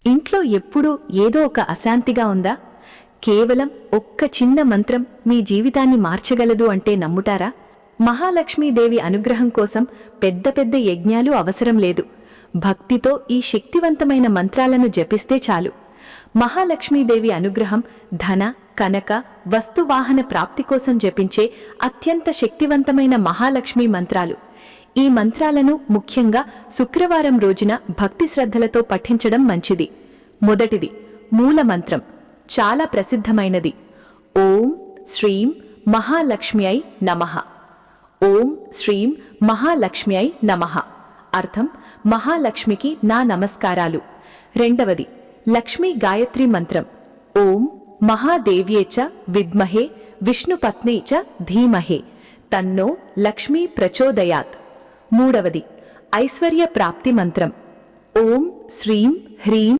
ఇంట్లో ఎప్పుడూ ఏదో ఒక అశాంతిగా ఉందా? కేవలం ఒక్క చిన్న మంత్రం మీ జీవితాన్ని మార్చగలదు అంటే నమ్ముతారా? మహాలక్ష్మీదేవి అనుగ్రహం కోసం పెద్ద పెద్ద యజ్ఞాలు అవసరం లేదు. భక్తితో ఈ శక్తివంతమైన మంత్రాలను జపిస్తే చాలు. మహాలక్ష్మీదేవి అనుగ్రహం ధన, కనక, వస్తువాహన ప్రాప్తి కోసం జపించే అత్యంత శక్తివంతమైన మహాలక్ష్మీ మంత్రాలు. ఈ మంత్రాలను ముఖ్యంగా శుక్రవారం రోజున భక్తి శ్రద్ధలతో పఠించడం మంచిది. మొదటిది మూల మంత్రం, చాలా ప్రసిద్ధమైనది. ఓం శ్రీం మహాలక్ష్మ్యై నమః. ఓం శ్రీం మహాలక్ష్మ్యై నమః. అర్థం: మహాలక్ష్మికి నా నమస్కారాలు. రెండవది లక్ష్మీ గాయత్రి మంత్రం. ఓం మహాదేవ్యే చ విద్మహే విష్ణుపత్నే చ ధీమహే తన్నో లక్ష్మీ ప్రచోదయాత్. మూడవది ఐశ్వర్య ప్రాప్తి మంత్రం. ఓం శ్రీం హ్రీం